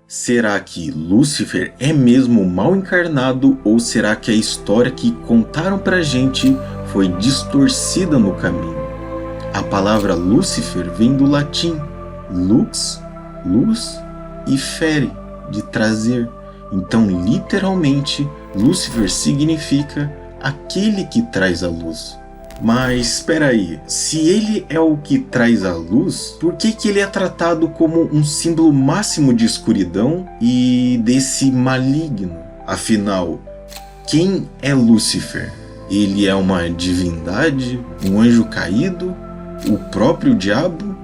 Será que Lúcifer é mesmo o mal encarnado ou será que a história que contaram pra gente foi distorcida no caminho? A palavra Lúcifer vem do latim lux, luz, e fere, de trazer. Então, literalmente, Lúcifer significa aquele que traz a luz. Mas espera aí, se ele é o que traz a luz, por que ele é tratado como um símbolo máximo de escuridão e desse maligno? Afinal, quem é Lúcifer? Ele é uma divindade? Um anjo caído? O próprio diabo?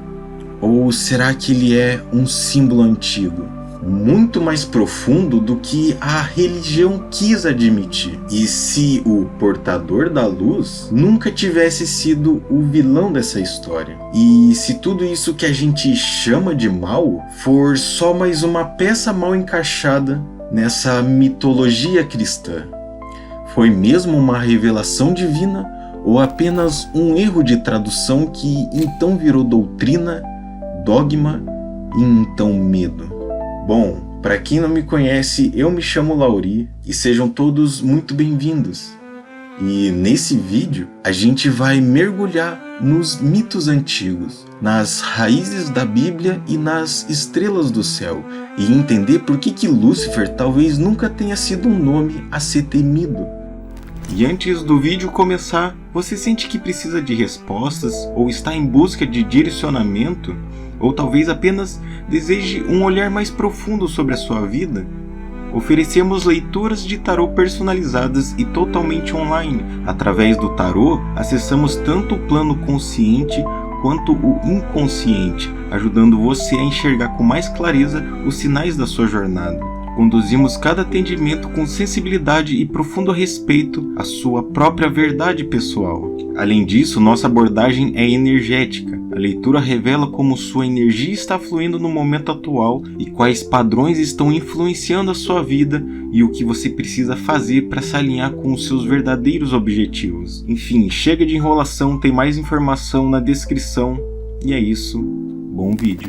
Ou será que ele é um símbolo antigo? Muito mais profundo do que a religião quis admitir. E se o portador da luz nunca tivesse sido o vilão dessa história? E se tudo isso que a gente chama de mal for só mais uma peça mal encaixada nessa mitologia cristã? Foi mesmo uma revelação divina ou apenas um erro de tradução que então virou doutrina, dogma e então medo? Bom, para quem não me conhece, eu me chamo Lauri e sejam todos muito bem-vindos. E nesse vídeo a gente vai mergulhar nos mitos antigos, nas raízes da Bíblia e nas estrelas do céu, e entender por que Lúcifer talvez nunca tenha sido um nome a ser temido. E antes do vídeo começar, você sente que precisa de respostas ou está em busca de direcionamento? Ou talvez apenas deseje um olhar mais profundo sobre a sua vida? Oferecemos leituras de tarô personalizadas e totalmente online. Através do tarô, acessamos tanto o plano consciente quanto o inconsciente, ajudando você a enxergar com mais clareza os sinais da sua jornada. Conduzimos cada atendimento com sensibilidade e profundo respeito à sua própria verdade pessoal. Além disso, nossa abordagem é energética. A leitura revela como sua energia está fluindo no momento atual e quais padrões estão influenciando a sua vida e o que você precisa fazer para se alinhar com os seus verdadeiros objetivos. Enfim, chega de enrolação, tem mais informação na descrição. E é isso, bom vídeo.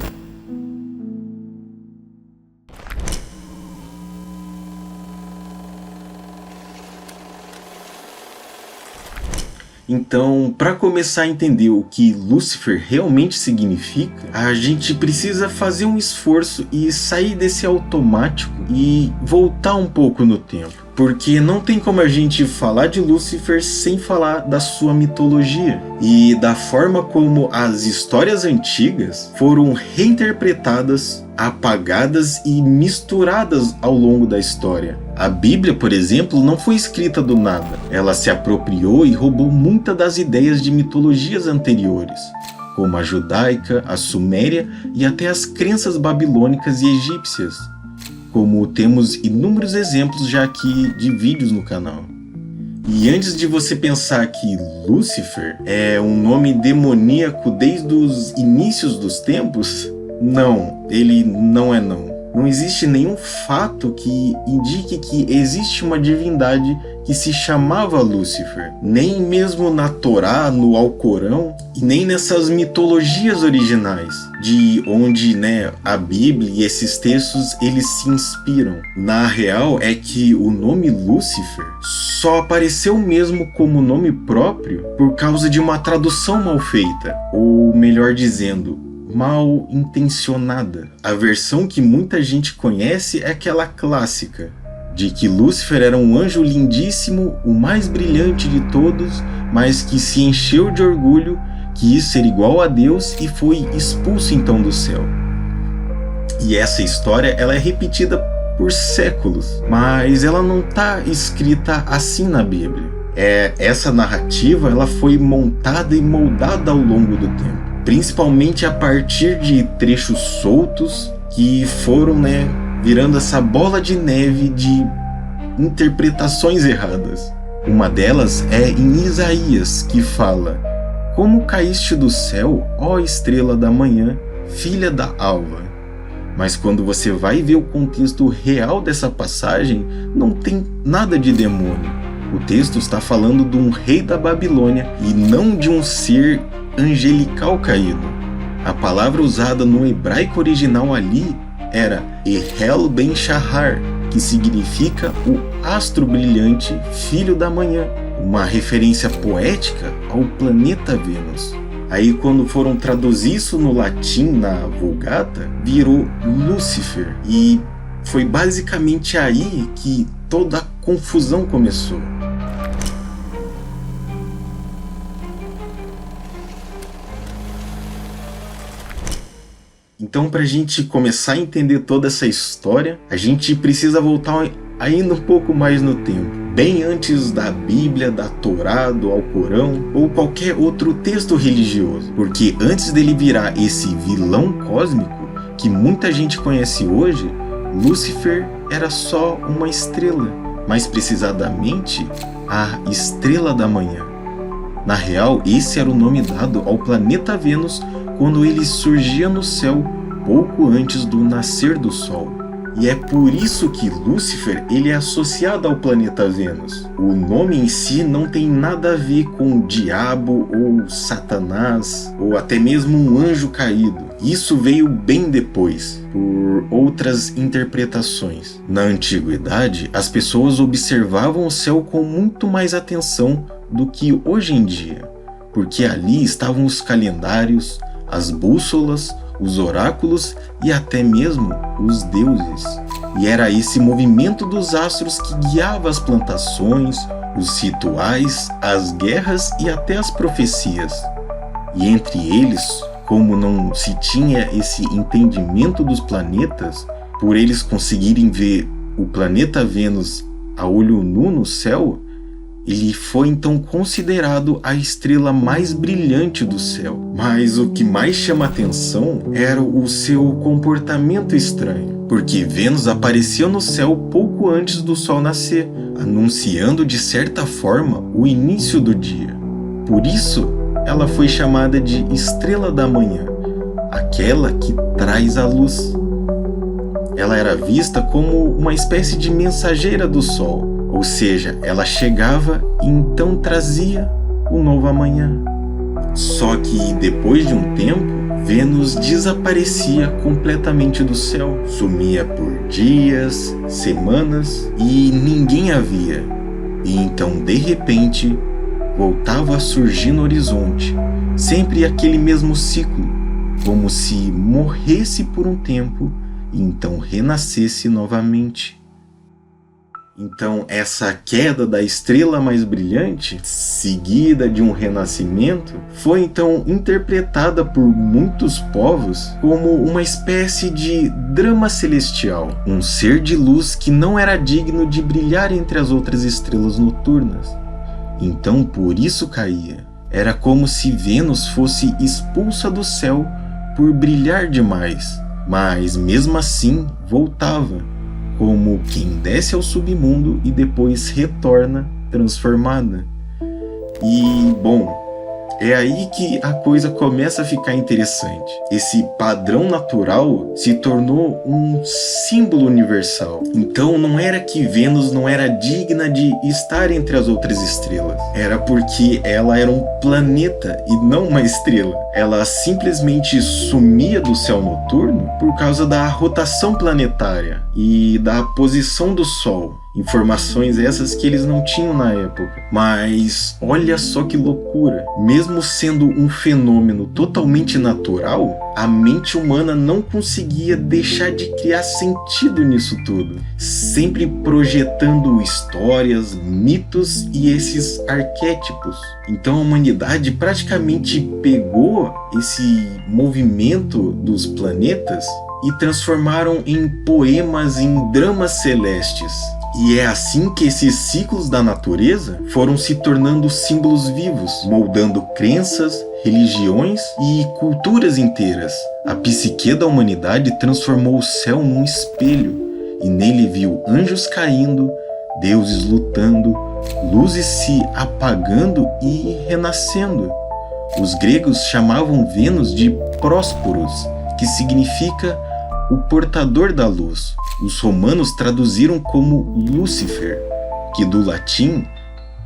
Então, para começar a entender o que Lúcifer realmente significa, a gente precisa fazer um esforço e sair desse automático e voltar um pouco no tempo. Porque não tem como a gente falar de Lúcifer sem falar da sua mitologia e da forma como as histórias antigas foram reinterpretadas, apagadas e misturadas ao longo da história. A Bíblia, por exemplo, não foi escrita do nada. Ela se apropriou e roubou muitas das ideias de mitologias anteriores, como a judaica, a suméria e até as crenças babilônicas e egípcias, como temos inúmeros exemplos já aqui de vídeos no canal. E antes de você pensar que Lúcifer é um nome demoníaco desde os inícios dos tempos, não, ele não é não. Não existe nenhum fato que indique que existe uma divindade que se chamava Lúcifer. Nem mesmo na Torá, no Alcorão, e nem nessas mitologias originais, de onde a Bíblia e esses textos eles se inspiram. Na real é que o nome Lúcifer só apareceu mesmo como nome próprio por causa de uma tradução mal feita, ou melhor dizendo, mal intencionada. A versão que muita gente conhece é aquela clássica, de que Lúcifer era um anjo lindíssimo, o mais brilhante de todos, mas que se encheu de orgulho, quis ser igual a Deus e foi expulso então do céu. E essa história ela é repetida por séculos, mas ela não está escrita assim na Bíblia. Essa narrativa ela foi montada e moldada ao longo do tempo, principalmente a partir de trechos soltos que foram virando essa bola de neve de interpretações erradas. Uma delas é em Isaías, que fala: "Como caíste do céu, ó estrela da manhã, filha da alva." Mas quando você vai ver o contexto real dessa passagem, não tem nada de demônio. O texto está falando de um rei da Babilônia e não de um ser angelical caído. A palavra usada no hebraico original ali era Ehel Ben Shahar, que significa o astro brilhante, filho da manhã, uma referência poética ao planeta Vênus. Aí quando foram traduzir isso no latim, na Vulgata, virou Lúcifer, e foi basicamente aí que toda a confusão começou. Então, para a gente começar a entender toda essa história, a gente precisa voltar ainda um pouco mais no tempo, bem antes da Bíblia, da Torá, do Alcorão ou qualquer outro texto religioso. Porque antes dele virar esse vilão cósmico que muita gente conhece hoje, Lúcifer era só uma estrela, mais precisamente a estrela da manhã. Na real, esse era o nome dado ao planeta Vênus quando ele surgia no céu pouco antes do nascer do Sol. E é por isso que Lúcifer ele é associado ao planeta Vênus. O nome em si não tem nada a ver com o diabo ou Satanás ou até mesmo um anjo caído. Isso veio bem depois, por outras interpretações. Na antiguidade, as pessoas observavam o céu com muito mais atenção do que hoje em dia, porque ali estavam os calendários, as bússolas, os oráculos e até mesmo os deuses. E era esse movimento dos astros que guiava as plantações, os rituais, as guerras e até as profecias. E entre eles, como não se tinha esse entendimento dos planetas, por eles conseguirem ver o planeta Vênus a olho nu no céu, ele foi então considerado a estrela mais brilhante do céu. Mas o que mais chama atenção era o seu comportamento estranho, porque Vênus apareceu no céu pouco antes do Sol nascer, anunciando de certa forma o início do dia. Por isso, ela foi chamada de Estrela da Manhã, aquela que traz a luz. Ela era vista como uma espécie de mensageira do Sol, ou seja, ela chegava e então trazia o novo amanhã. Só que depois de um tempo, Vênus desaparecia completamente do céu, sumia por dias, semanas e ninguém a via. E então, de repente, voltava a surgir no horizonte, sempre aquele mesmo ciclo, como se morresse por um tempo e então renascesse novamente. Então, essa queda da estrela mais brilhante, seguida de um renascimento, foi então interpretada por muitos povos como uma espécie de drama celestial, um ser de luz que não era digno de brilhar entre as outras estrelas noturnas. Então, por isso caía. Era como se Vênus fosse expulsa do céu por brilhar demais, mas mesmo assim voltava, como quem desce ao submundo e depois retorna transformada. E, bom, é aí que a coisa começa a ficar interessante. Esse padrão natural se tornou um símbolo universal. Então não era que Vênus não era digna de estar entre as outras estrelas. Era porque ela era um planeta e não uma estrela. Ela simplesmente sumia do céu noturno por causa da rotação planetária e da posição do Sol. Informações essas que eles não tinham na época. Mas olha só que loucura. Mesmo sendo um fenômeno totalmente natural, a mente humana não conseguia deixar de criar sentido nisso tudo, sempre projetando histórias, mitos e esses arquétipos. Então a humanidade praticamente pegou esse movimento dos planetas e transformaram em poemas, em dramas celestes. E é assim que esses ciclos da natureza foram se tornando símbolos vivos, moldando crenças, religiões e culturas inteiras. A psique da humanidade transformou o céu num espelho, e nele viu anjos caindo, deuses lutando, luzes se apagando e renascendo. Os gregos chamavam Vênus de Prósporos, que significa o portador da luz. Os romanos traduziram como Lúcifer, que do latim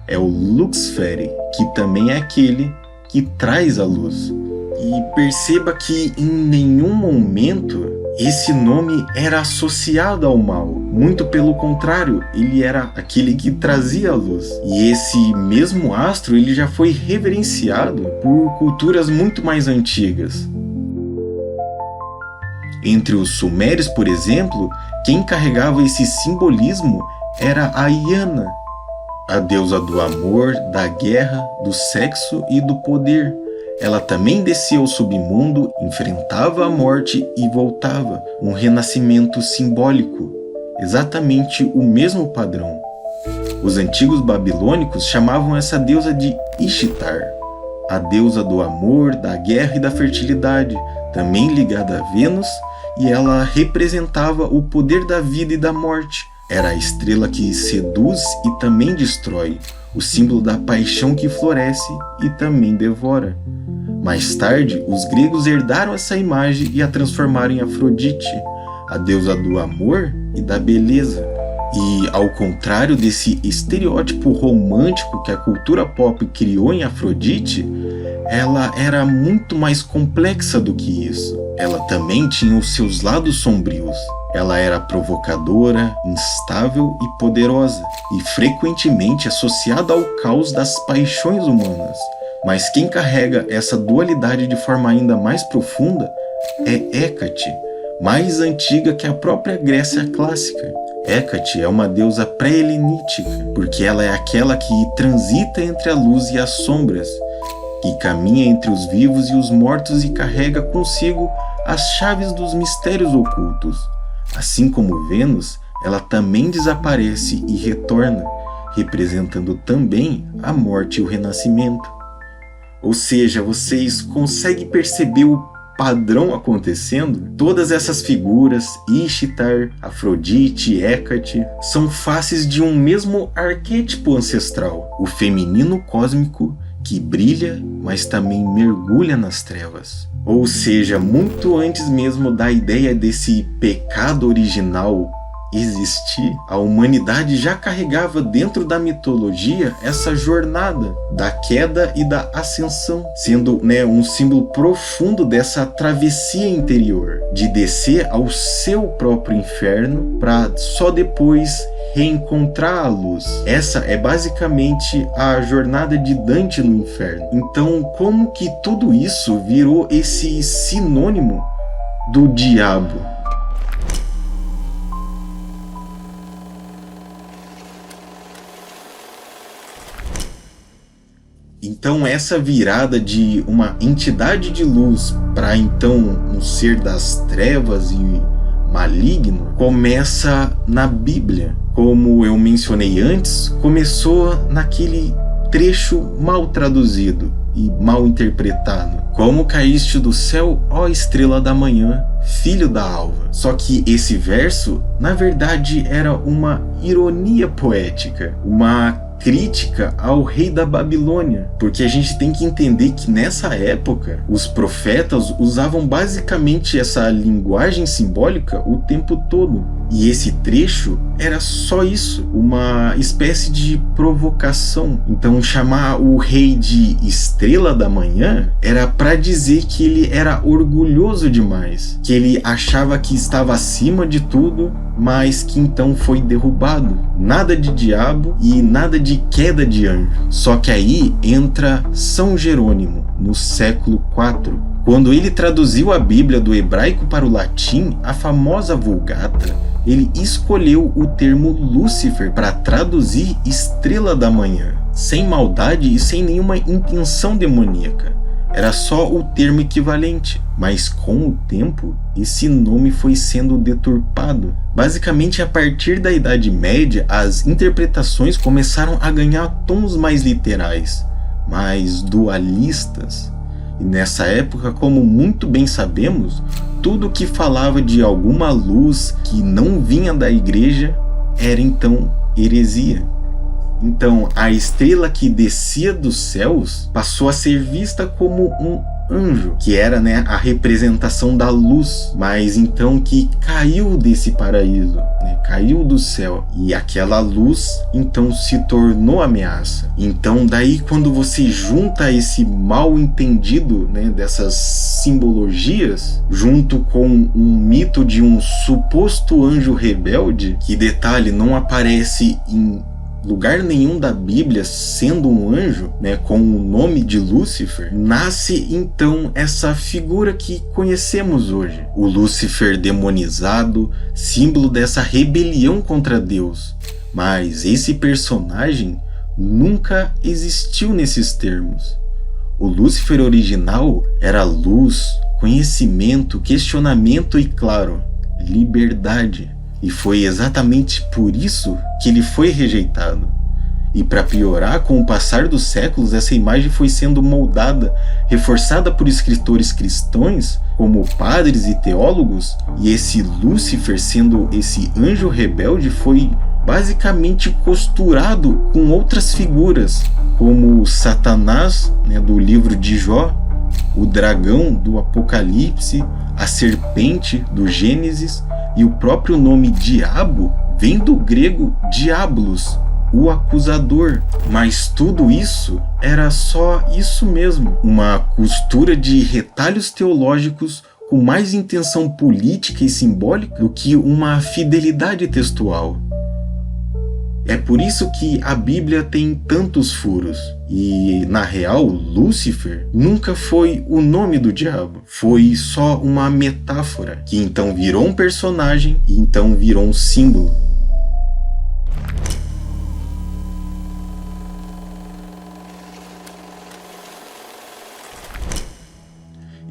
é o Lux-fere, que também é aquele que traz a luz. E perceba que em nenhum momento esse nome era associado ao mal. Muito pelo contrário, ele era aquele que trazia a luz. E esse mesmo astro ele já foi reverenciado por culturas muito mais antigas. Entre os sumérios, por exemplo, quem carregava esse simbolismo era a Iana, a deusa do amor, da guerra, do sexo e do poder. Ela também descia ao submundo, enfrentava a morte e voltava, um renascimento simbólico, exatamente o mesmo padrão. Os antigos babilônicos chamavam essa deusa de Ishtar, a deusa do amor, da guerra e da fertilidade, também ligada a Vênus, e ela representava o poder da vida e da morte. Era a estrela que seduz e também destrói, o símbolo da paixão que floresce e também devora. Mais tarde, os gregos herdaram essa imagem e a transformaram em Afrodite, a deusa do amor e da beleza. E, ao contrário desse estereótipo romântico que a cultura pop criou em Afrodite, ela era muito mais complexa do que isso. Ela também tinha os seus lados sombrios. Ela era provocadora, instável e poderosa, e frequentemente associada ao caos das paixões humanas. Mas quem carrega essa dualidade de forma ainda mais profunda é Hécate, mais antiga que a própria Grécia clássica. Hécate é uma deusa pré-helenítica, porque ela é aquela que transita entre a luz e as sombras, que caminha entre os vivos e os mortos e carrega consigo as chaves dos mistérios ocultos. Assim como Vênus, ela também desaparece e retorna, representando também a morte e o renascimento. Ou seja, vocês conseguem perceber o padrão acontecendo? Todas essas figuras, Ishtar, Afrodite, Hécate, são faces de um mesmo arquétipo ancestral, o feminino cósmico que brilha, mas também mergulha nas trevas. Ou seja, muito antes mesmo da ideia desse pecado original existir, a humanidade já carregava dentro da mitologia essa jornada da queda e da ascensão, sendo um símbolo profundo dessa travessia interior, de descer ao seu próprio inferno para só depois reencontrar a luz. Essa é basicamente a jornada de Dante no inferno. Então, como que tudo isso virou esse sinônimo do diabo? Então essa virada de uma entidade de luz para então um ser das trevas e maligno começa na Bíblia. Como eu mencionei antes, começou naquele trecho mal traduzido e mal interpretado. Como caíste do céu, ó estrela da manhã, filho da alva. Só que esse verso, na verdade, era uma ironia poética, uma crítica ao rei da Babilônia, porque a gente tem que entender que nessa época os profetas usavam basicamente essa linguagem simbólica o tempo todo, e esse trecho era só isso, uma espécie de provocação. Então chamar o rei de estrela da manhã era para dizer que ele era orgulhoso demais, que ele achava que estava acima de tudo, mas que então foi derrubado. Nada de diabo e nada de queda de anjo. Só que aí entra São Jerônimo, no século IV. Quando ele traduziu a Bíblia do hebraico para o latim, a famosa Vulgata, ele escolheu o termo Lúcifer para traduzir estrela da manhã, sem maldade e sem nenhuma intenção demoníaca. Era só o termo equivalente, mas com o tempo, esse nome foi sendo deturpado. Basicamente, a partir da Idade Média, as interpretações começaram a ganhar tons mais literais, mais dualistas. E nessa época, como muito bem sabemos, tudo que falava de alguma luz que não vinha da igreja era então heresia. Então, a estrela que descia dos céus passou a ser vista como um anjo, que era, né, a representação da luz, mas então que caiu desse paraíso, né, caiu do céu, e aquela luz então se tornou ameaça. Então daí quando você junta esse mal entendido, né, dessas simbologias, junto com um mito de um suposto anjo rebelde, que detalhe, não aparece em lugar nenhum da Bíblia sendo um anjo, né, com o nome de Lúcifer, nasce então essa figura que conhecemos hoje. O Lúcifer demonizado, símbolo dessa rebelião contra Deus. Mas esse personagem nunca existiu nesses termos. O Lúcifer original era luz, conhecimento, questionamento e, claro, liberdade. E foi exatamente por isso que ele foi rejeitado. E para piorar, com o passar dos séculos, essa imagem foi sendo moldada, reforçada por escritores cristãos, como padres e teólogos, e esse Lúcifer, sendo esse anjo rebelde, foi basicamente costurado com outras figuras, como o Satanás, né, do livro de Jó, o dragão do Apocalipse, a serpente do Gênesis, e o próprio nome diabo vem do grego diabolos, o acusador. Mas tudo isso era só isso mesmo, uma costura de retalhos teológicos com mais intenção política e simbólica do que uma fidelidade textual. É por isso que a Bíblia tem tantos furos. E, na real, Lúcifer nunca foi o nome do diabo. Foi só uma metáfora, que então virou um personagem e então virou um símbolo.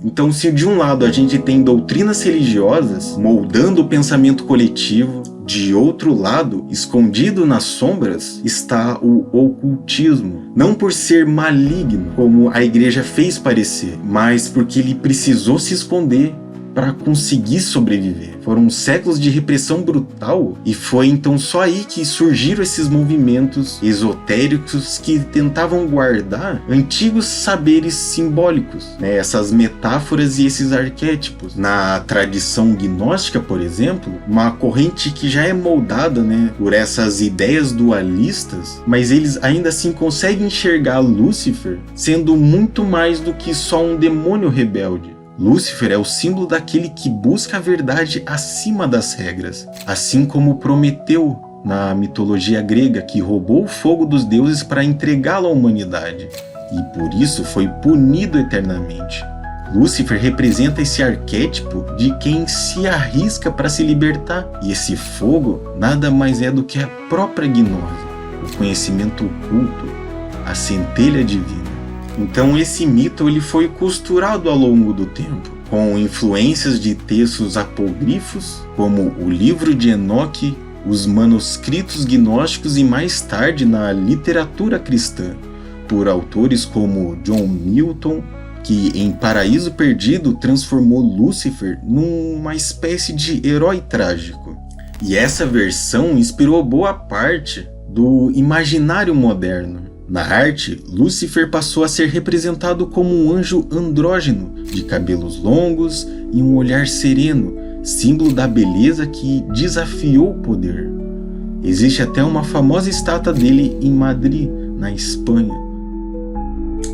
Então, se de um lado a gente tem doutrinas religiosas moldando o pensamento coletivo, de outro lado, escondido nas sombras, está o ocultismo. Não por ser maligno, como a igreja fez parecer, mas porque ele precisou se esconder para conseguir sobreviver. Foram séculos de repressão brutal e foi então só aí que surgiram esses movimentos esotéricos que tentavam guardar antigos saberes simbólicos, né? Essas metáforas e esses arquétipos. Na tradição gnóstica, por exemplo, uma corrente que já é moldada, né, por essas ideias dualistas, mas eles ainda assim conseguem enxergar Lúcifer sendo muito mais do que só um demônio rebelde. Lúcifer é o símbolo daquele que busca a verdade acima das regras, assim como Prometeu na mitologia grega, que roubou o fogo dos deuses para entregá-lo à humanidade, e por isso foi punido eternamente. Lúcifer representa esse arquétipo de quem se arrisca para se libertar, e esse fogo nada mais é do que a própria gnose, o conhecimento oculto, a centelha divina. Então esse mito ele foi costurado ao longo do tempo, com influências de textos apócrifos, como o livro de Enoque, os manuscritos gnósticos e mais tarde na literatura cristã, por autores como John Milton, que em Paraíso Perdido transformou Lúcifer numa espécie de herói trágico. E essa versão inspirou boa parte do imaginário moderno. Na arte, Lúcifer passou a ser representado como um anjo andrógeno, de cabelos longos e um olhar sereno, símbolo da beleza que desafiou o poder. Existe até uma famosa estátua dele em Madrid, na Espanha.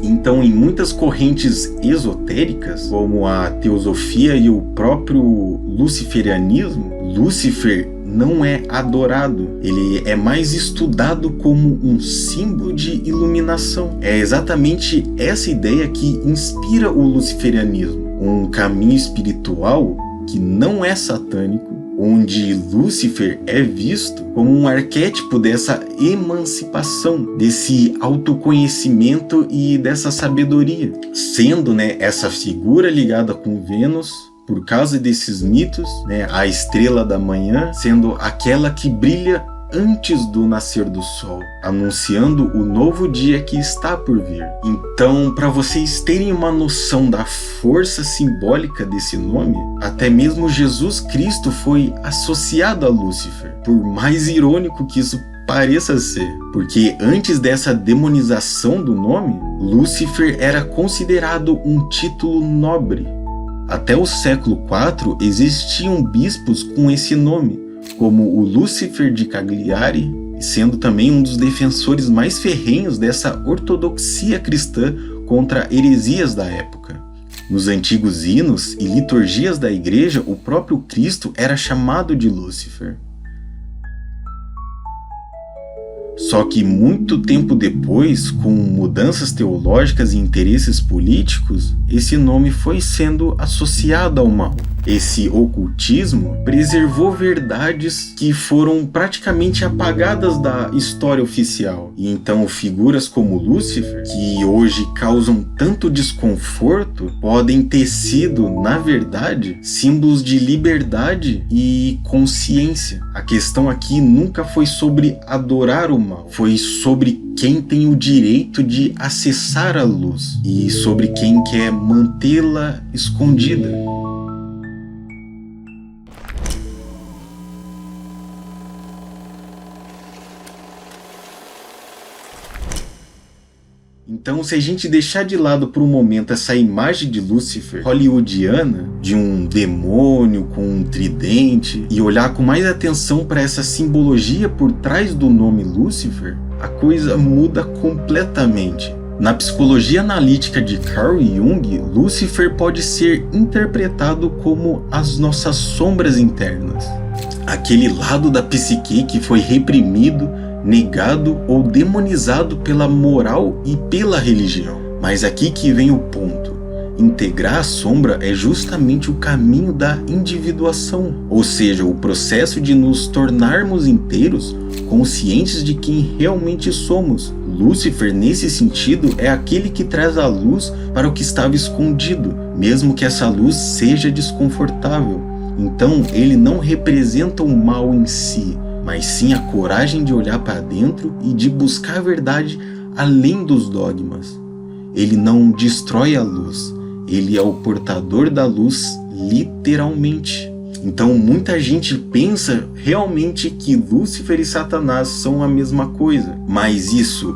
Então, em muitas correntes esotéricas, como a teosofia e o próprio luciferianismo, Lúcifer não é adorado, ele é mais estudado como um símbolo de iluminação. É exatamente essa ideia que inspira o luciferianismo, um caminho espiritual que não é satânico, onde Lúcifer é visto como um arquétipo dessa emancipação, desse autoconhecimento e dessa sabedoria, sendo, né, essa figura ligada com Vênus, por causa desses mitos, né, a estrela da manhã sendo aquela que brilha antes do nascer do sol, anunciando o novo dia que está por vir. Então, para vocês terem uma noção da força simbólica desse nome, até mesmo Jesus Cristo foi associado a Lúcifer, por mais irônico que isso pareça ser, porque antes dessa demonização do nome, Lúcifer era considerado um título nobre. Até o século IV existiam bispos com esse nome, como o Lúcifer de Cagliari, sendo também um dos defensores mais ferrenhos dessa ortodoxia cristã contra heresias da época. Nos antigos hinos e liturgias da igreja, o próprio Cristo era chamado de Lúcifer. Só que muito tempo depois, com mudanças teológicas e interesses políticos, esse nome foi sendo associado ao mal. Esse ocultismo preservou verdades que foram praticamente apagadas da história oficial. E então figuras como Lúcifer, que hoje causam tanto desconforto, podem ter sido, na verdade, símbolos de liberdade e consciência. A questão aqui nunca foi sobre adorar o mal, foi sobre quem tem o direito de acessar a luz e sobre quem quer mantê-la escondida. Então, se a gente deixar de lado por um momento essa imagem de Lúcifer hollywoodiana, de um demônio com um tridente, e olhar com mais atenção para essa simbologia por trás do nome Lúcifer, a coisa muda completamente. Na psicologia analítica de Carl Jung, Lúcifer pode ser interpretado como as nossas sombras internas. Aquele lado da psique que foi reprimido, negado ou demonizado pela moral e pela religião. Mas aqui que vem o ponto. Integrar a sombra é justamente o caminho da individuação, ou seja, o processo de nos tornarmos inteiros, conscientes de quem realmente somos. Lúcifer, nesse sentido, é aquele que traz a luz para o que estava escondido, mesmo que essa luz seja desconfortável. Então, ele não representa o mal em si, mas sim a coragem de olhar para dentro e de buscar a verdade além dos dogmas. Ele não destrói a luz, ele é o portador da luz, literalmente. Então muita gente pensa realmente que Lúcifer e Satanás são a mesma coisa, mas isso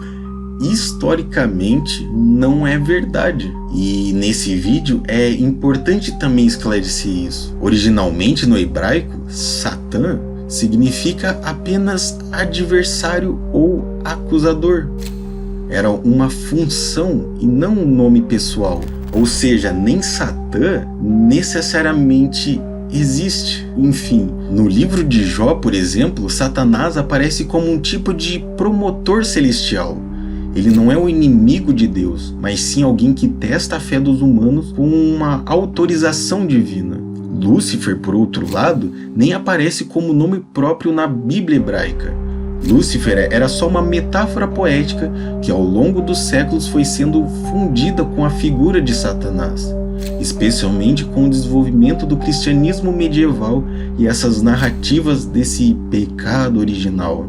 historicamente não é verdade. E nesse vídeo é importante também esclarecer isso. Originalmente no hebraico, Satã significa apenas adversário ou acusador. Era uma função e não um nome pessoal. Ou seja, nem Satã necessariamente existe. Enfim, no livro de Jó, por exemplo, Satanás aparece como um tipo de promotor celestial. Ele não é o inimigo de Deus, mas sim alguém que testa a fé dos humanos com uma autorização divina. Lúcifer, por outro lado, nem aparece como nome próprio na Bíblia hebraica. Lúcifer era só uma metáfora poética que ao longo dos séculos foi sendo fundida com a figura de Satanás, especialmente com o desenvolvimento do cristianismo medieval e essas narrativas desse pecado original.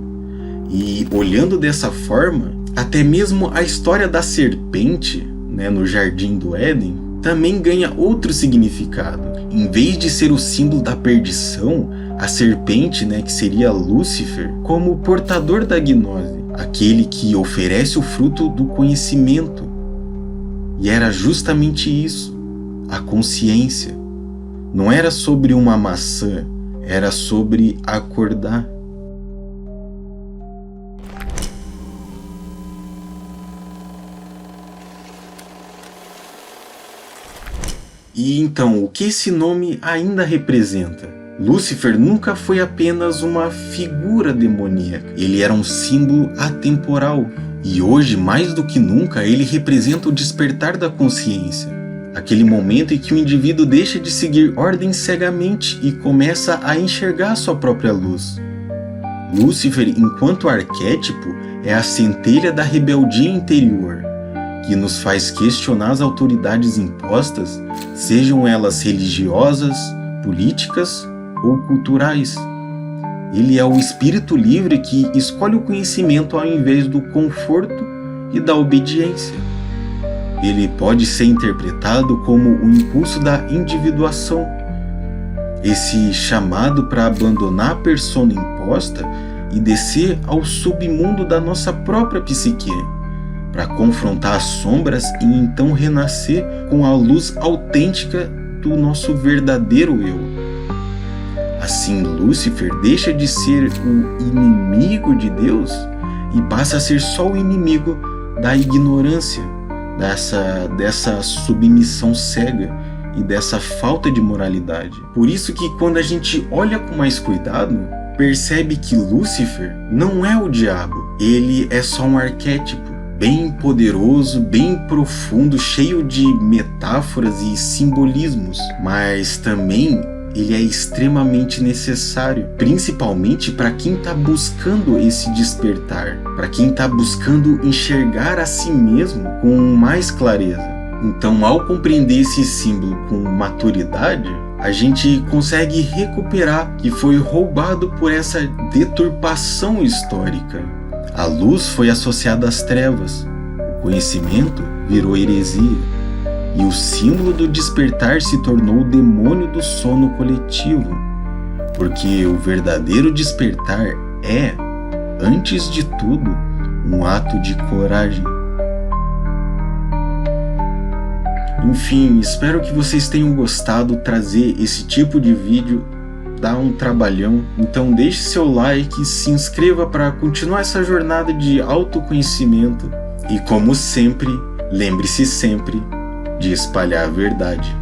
E olhando dessa forma, até mesmo a história da serpente, no Jardim do Éden, também ganha outro significado. Em vez de ser o símbolo da perdição, a serpente, que seria Lúcifer, como o portador da gnose, aquele que oferece o fruto do conhecimento. E era justamente isso, a consciência. Não era sobre uma maçã, era sobre acordar. E então, o que esse nome ainda representa? Lúcifer nunca foi apenas uma figura demoníaca, ele era um símbolo atemporal. E hoje, mais do que nunca, ele representa o despertar da consciência. Aquele momento em que o indivíduo deixa de seguir ordens cegamente e começa a enxergar a sua própria luz. Lúcifer, enquanto arquétipo, é a centelha da rebeldia interior, que nos faz questionar as autoridades impostas, sejam elas religiosas, políticas ou culturais. Ele é o espírito livre que escolhe o conhecimento ao invés do conforto e da obediência. Ele pode ser interpretado como o impulso da individuação. Esse chamado para abandonar a persona imposta e descer ao submundo da nossa própria psique, para confrontar as sombras e então renascer com a luz autêntica do nosso verdadeiro eu. Assim, Lúcifer deixa de ser o inimigo de Deus e passa a ser só o inimigo da ignorância, dessa submissão cega e dessa falta de moralidade. Por isso que quando a gente olha com mais cuidado, percebe que Lúcifer não é o diabo, ele é só um arquétipo bem poderoso, bem profundo, cheio de metáforas e simbolismos, mas também ele é extremamente necessário, principalmente para quem está buscando esse despertar, para quem está buscando enxergar a si mesmo com mais clareza. Então, ao compreender esse símbolo com maturidade, a gente consegue recuperar que foi roubado por essa deturpação histórica. A luz foi associada às trevas, o conhecimento virou heresia, e o símbolo do despertar se tornou o demônio do sono coletivo, porque o verdadeiro despertar é, antes de tudo, um ato de coragem. Enfim, espero que vocês tenham gostado. Trazer esse tipo de vídeo dá um trabalhão, então deixe seu like, se inscreva para continuar essa jornada de autoconhecimento e, como sempre, lembre-se sempre de espalhar a verdade.